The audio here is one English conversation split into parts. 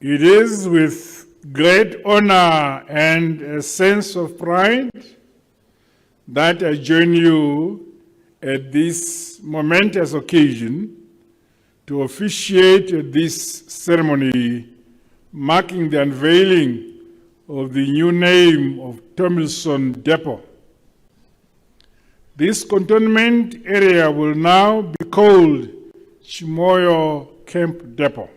It is with great honor and a sense of pride that I join you at this momentous occasion to officiate this ceremony marking the unveiling of the new name of Tomlinson Depot. This cantonment area will now be called Chimoyo Camp Depot.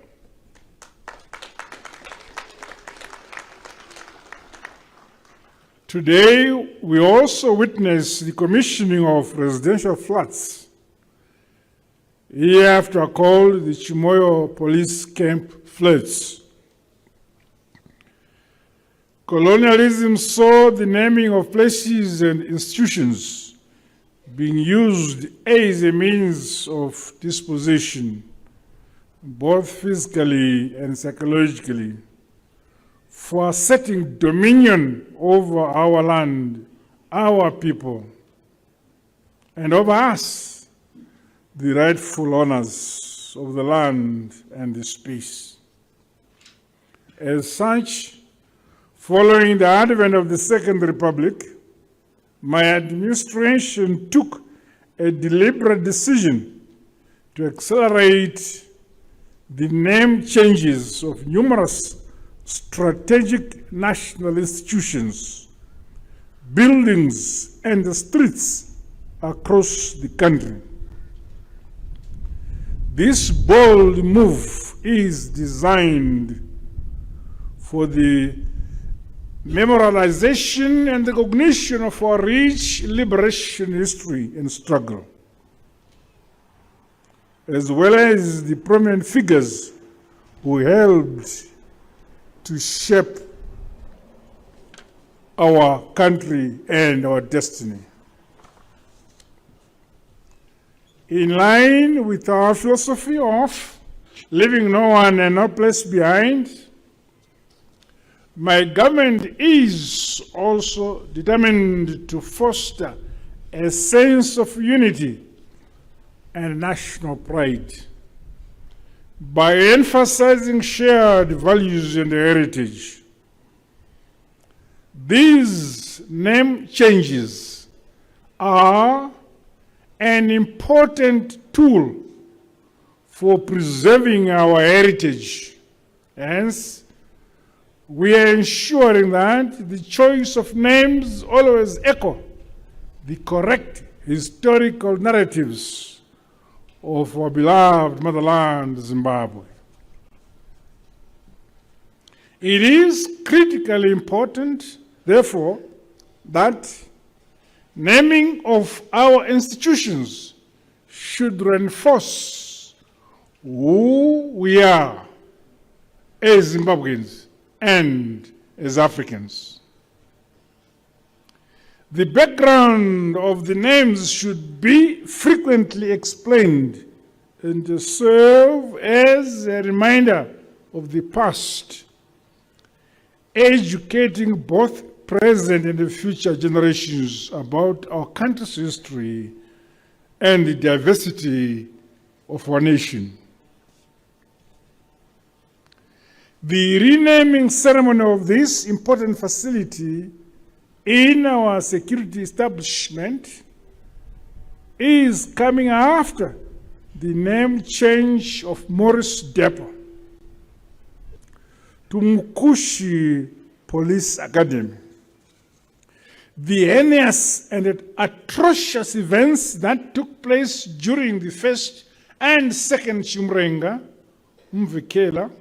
Today, we also witness the commissioning of residential flats, hereafter called the Chimoyo Police Camp Flats. Colonialism saw the naming of places and institutions being used as a means of disposition, both physically and psychologically, for asserting dominion over our land, our people, and over us, the rightful owners of the land and the space. As such, following the advent of the Second Republic, my administration took a deliberate decision to accelerate the name changes of numerous strategic national institutions, buildings, and streets across the country. This bold move is designed for the memorialization and recognition of our rich liberation history and struggle, as well as the prominent figures who helped to shape our country and our destiny. In line with our philosophy of leaving no one and no place behind, my government is also determined to foster a sense of unity and national pride by emphasizing shared values and heritage. These name changes are an important tool for preserving our heritage. Hence, we are ensuring that the choice of names always echo the correct historical narratives of our beloved motherland, Zimbabwe. It is critically important, therefore, that naming of our institutions should reinforce who we are as Zimbabweans and as Africans. The background of the names should be frequently explained and to serve as a reminder of the past, educating both present and future generations about our country's history and the diversity of our nation. The renaming ceremony of this important facility in our security establishment is coming after the name change of Morris Depot to Mukushi Police Academy. The heinous and atrocious events that took place during the first and second Chimrenga, Mvikela,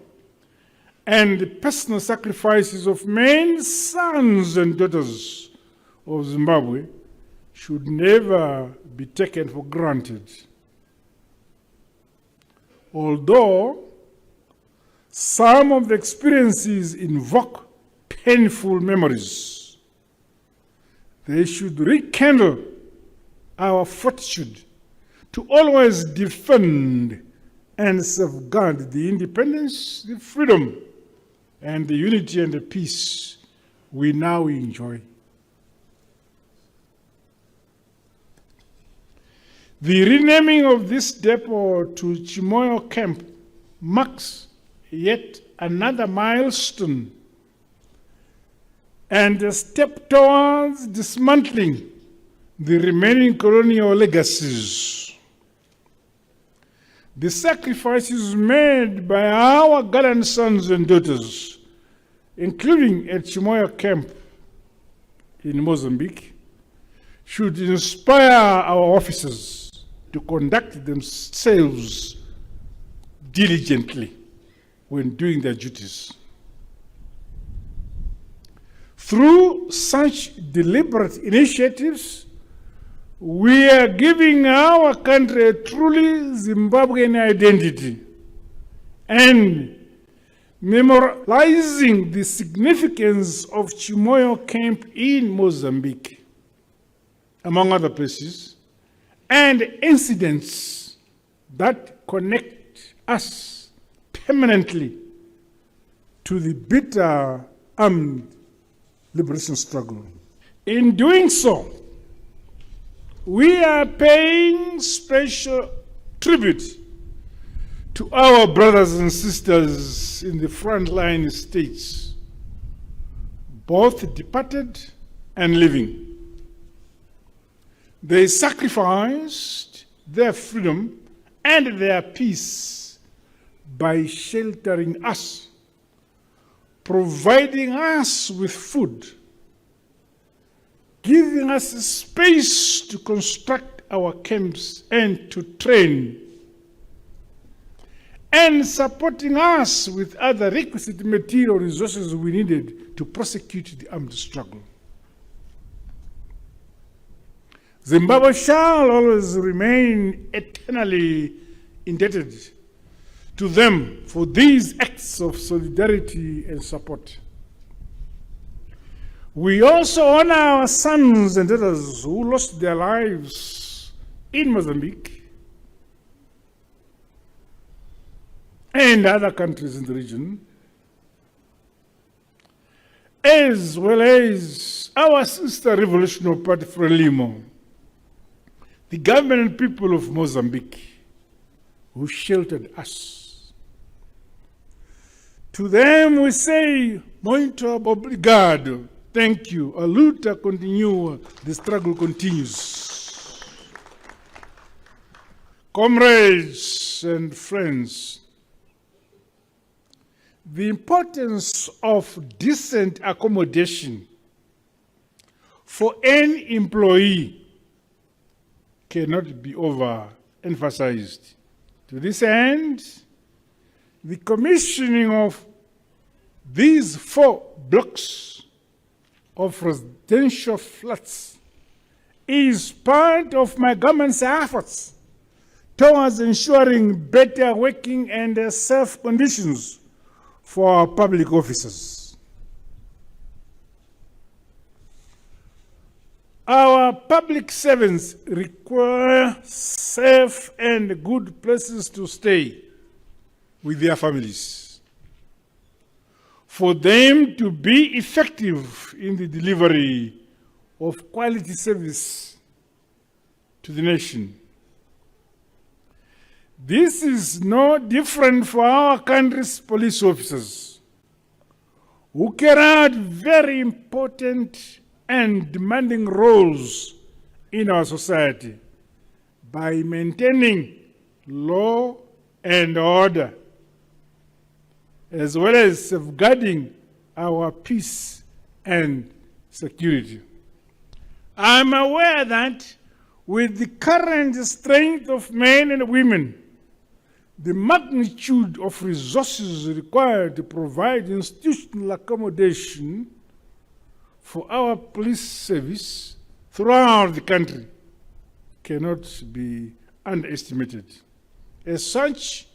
and the personal sacrifices of many sons and daughters of Zimbabwe should never be taken for granted. Although some of the experiences invoke painful memories, they should rekindle our fortitude to always defend and safeguard the independence, the freedom, and the unity and the peace we now enjoy. The renaming of this depot to Chimoyo Camp marks yet another milestone and a step towards dismantling the remaining colonial legacies. The sacrifices made by our gallant sons and daughters, including at Chimoyo camp in Mozambique, should inspire our officers to conduct themselves diligently when doing their duties. Through such deliberate initiatives, we are giving our country a truly Zimbabwean identity and memorializing the significance of Chimoyo camp in Mozambique, among other places, and incidents that connect us permanently to the bitter armed liberation struggle. In doing so, we are paying special tribute to our brothers and sisters in the frontline states, both departed and living. They sacrificed their freedom and their peace by sheltering us, providing us with food, giving us space to construct our camps and to train, and supporting us with other requisite material resources we needed to prosecute the armed struggle. Zimbabwe shall always remain eternally indebted to them for these acts of solidarity and support. We also honor our sons and daughters who lost their lives in Mozambique and other countries in the region, as well as our sister Revolutionary Party Frelimo, the government and people of Mozambique who sheltered us. To them we say, muito obrigado. Thank you. A luta continua. The struggle continues. Comrades and friends, the importance of decent accommodation for any employee cannot be overemphasized. To this end, the commissioning of these 4 blocks of residential flats is part of my government's efforts towards ensuring better working and safe conditions for our public officers. Our public servants require safe and good places to stay with their families, for them to be effective in the delivery of quality service to the nation. This is no different for our country's police officers, who carry out very important and demanding roles in our society by maintaining law and order, as well as safeguarding our peace and security. I'm aware that with the current strength of men and women, the magnitude of resources required to provide institutional accommodation for our police service throughout the country cannot be underestimated. As such,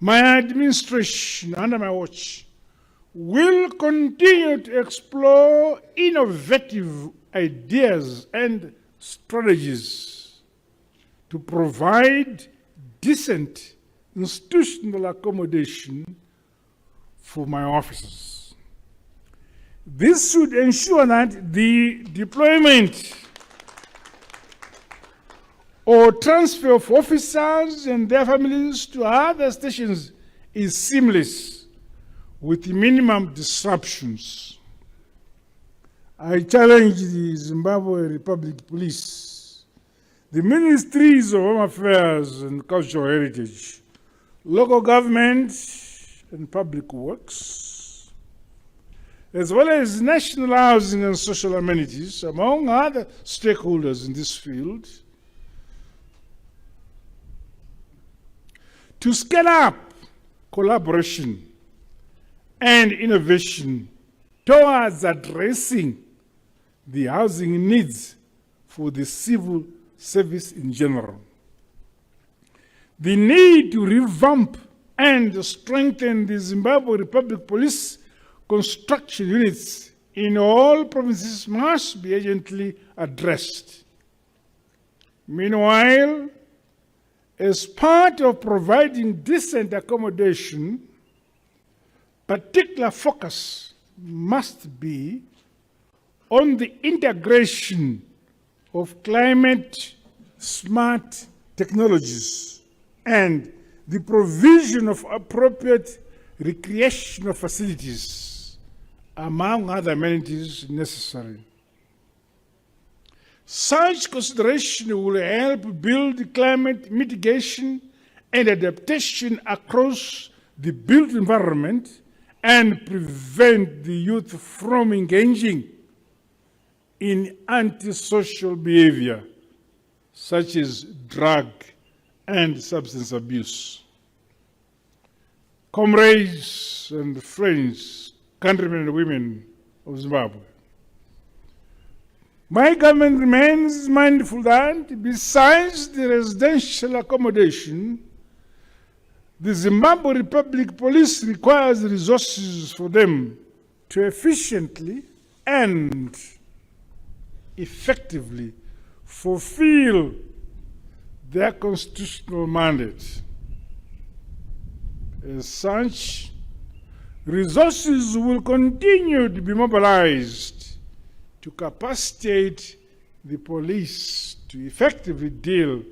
my administration, under my watch, will continue to explore innovative ideas and strategies to provide decent institutional accommodation for my officers. This should ensure that the deployment or transfer of officers and their families to other stations is seamless, with minimum disruptions. I challenge the Zimbabwe Republic Police, the Ministries of Home Affairs and Cultural Heritage, local government and public works, as well as national housing and social amenities, among other stakeholders in this field, to scale up collaboration and innovation towards addressing the housing needs for the civil service in general. The need to revamp and strengthen the Zimbabwe Republic Police construction units in all provinces must be urgently addressed. Meanwhile, as part of providing decent accommodation, particular focus must be on the integration of climate-smart technologies and the provision of appropriate recreational facilities, among other amenities necessary. Such consideration will help build climate mitigation and adaptation across the built environment and prevent the youth from engaging in antisocial behavior such as drug and substance abuse. Comrades and friends, countrymen and women of Zimbabwe, my government remains mindful that besides the residential accommodation, the Zimbabwe Republic Police requires resources for them to efficiently and effectively fulfill their constitutional mandate. As such, resources will continue to be mobilized to capacitate the police to effectively deal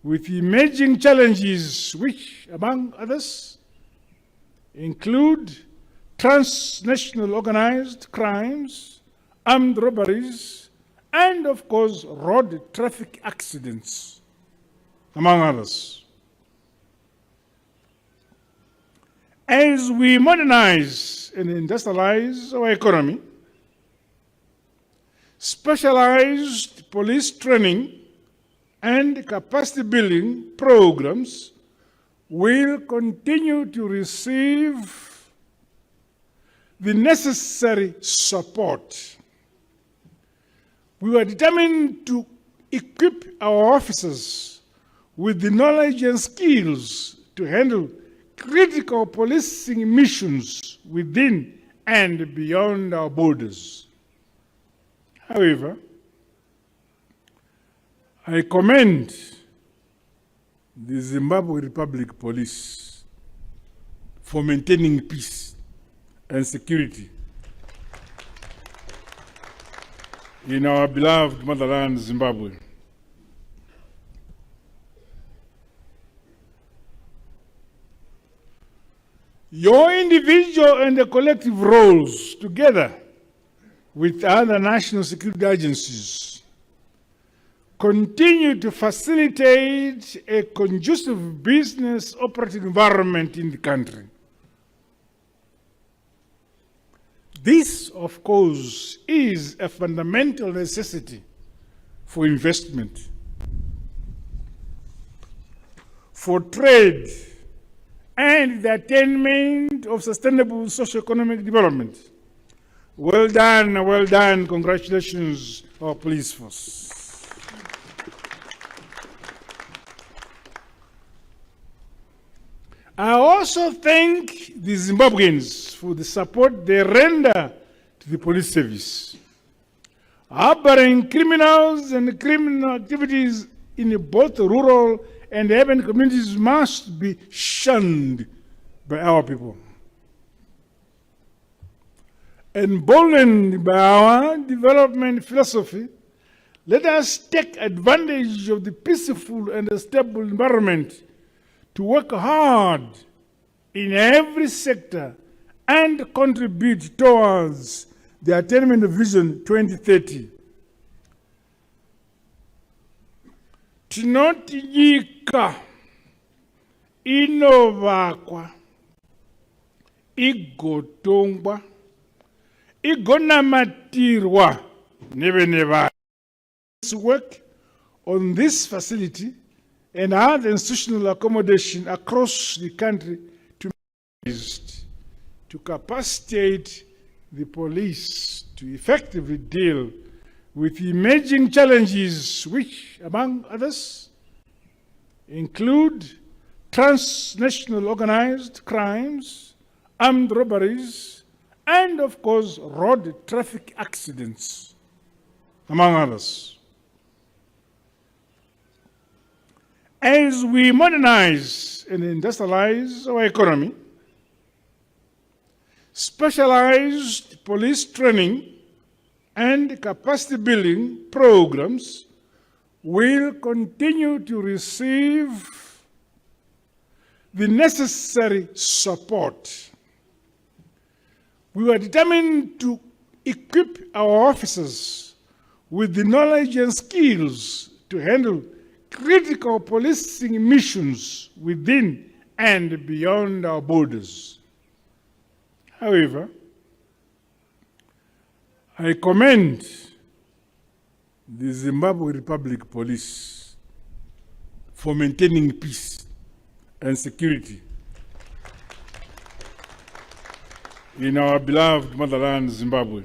with emerging challenges which, among others, include transnational organized crimes, armed robberies, and of course, road traffic accidents, among others. As we modernize and industrialize our economy, specialized police training and capacity building programs will continue to receive the necessary support. We are determined to equip our officers with the knowledge and skills to handle critical policing missions within and beyond our borders. However, I commend the Zimbabwe Republic Police for maintaining peace and security in our beloved motherland, Zimbabwe. Your individual and the collective roles, together with other national security agencies, continue to facilitate a conducive business operating environment in the country. This, of course, is a fundamental necessity for investment, for trade, and the attainment of sustainable socio-economic development. Well done, congratulations, our police force. I also thank the Zimbabweans for the support they render to the police service. Harboring criminals and criminal activities in both rural and urban communities must be shunned by our people. Emboldened by our development philosophy, let us take advantage of the peaceful and stable environment to work hard in every sector and contribute towards the attainment of Vision 2030. Tinoti nyika inovakwa, igotongwa, igonamatirwa nevene vanhu. Work on this facility and other institutional accommodation across the country to capacitate the police to effectively deal with emerging challenges which, among others, include transnational organized crimes, armed robberies, and of course, road traffic accidents, among others. As we modernize and industrialize our economy, specialized police training and capacity building programs will continue to receive the necessary support. We were determined to equip our officers with the knowledge and skills to handle critical policing missions within and beyond our borders. However, I commend the Zimbabwe Republic Police for maintaining peace and security in our beloved motherland, Zimbabwe.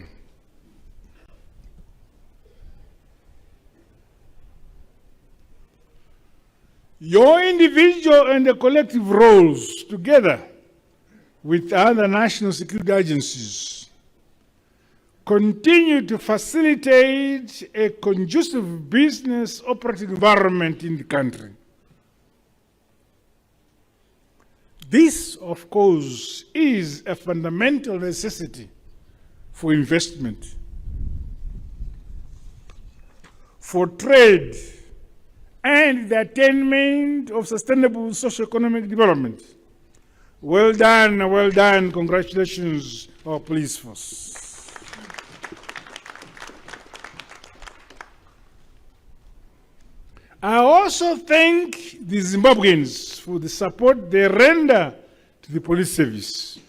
Your individual and the collective roles, together with other national security agencies, continue to facilitate a conducive business operating environment in the country. This, of course, is a fundamental necessity for investment, for trade, and the attainment of sustainable socio-economic development. Well done, well done. Congratulations, our police force. I also thank the Zimbabweans for the support they render to the police service.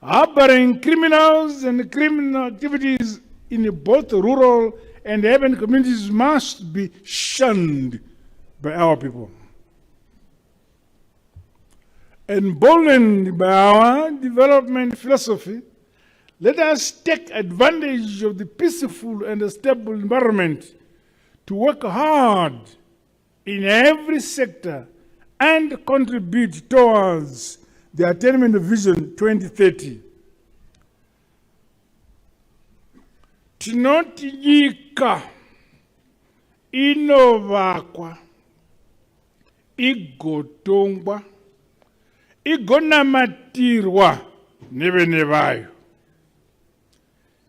Harboring criminals and criminal activities in both rural and urban communities must be shunned by our people. Emboldened by our development philosophy, let us take advantage of the peaceful and stable environment to work hard in every sector and contribute towards the attainment of Vision 2030. Tinoti nyika inovakwa, igotongwa, igonamatirwa nevene vayo.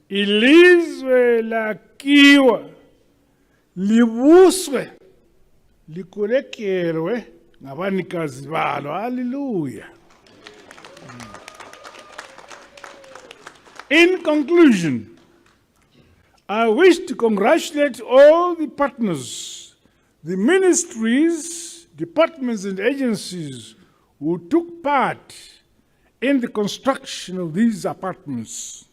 Ilizwe lakiwa, libuswe, likulekelwe ngabanikazi balo. Hallelujah. In conclusion, I wish to congratulate all the partners, the ministries, departments, and agencies who took part in the construction of these apartments.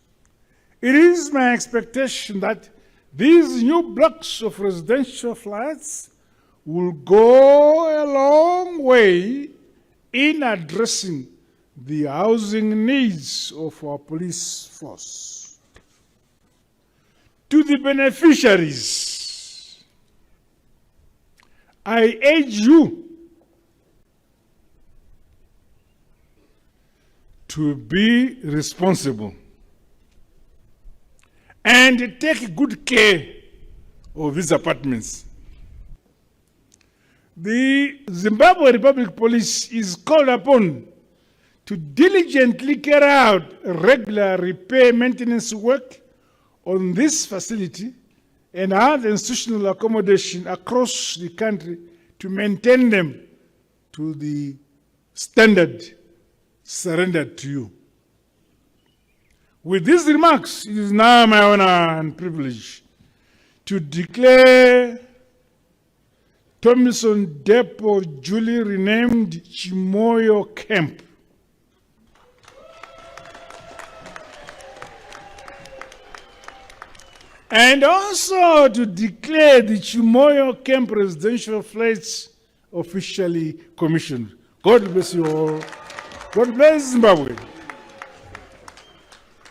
It is my expectation that these new blocks of residential flats will go a long way in addressing the housing needs of our police force. To the beneficiaries, I urge you to be responsible and take good care of these apartments. The Zimbabwe Republic Police is called upon to diligently carry out regular repair maintenance work on this facility and other institutional accommodation across the country to maintain them to the standard surrendered to you. With these remarks, it is now my honor and privilege to declare Thompson Depot duly renamed Chimoyo Camp and also to declare the Chimoyo Camp residential flats officially commissioned. God bless you all. God bless Zimbabwe.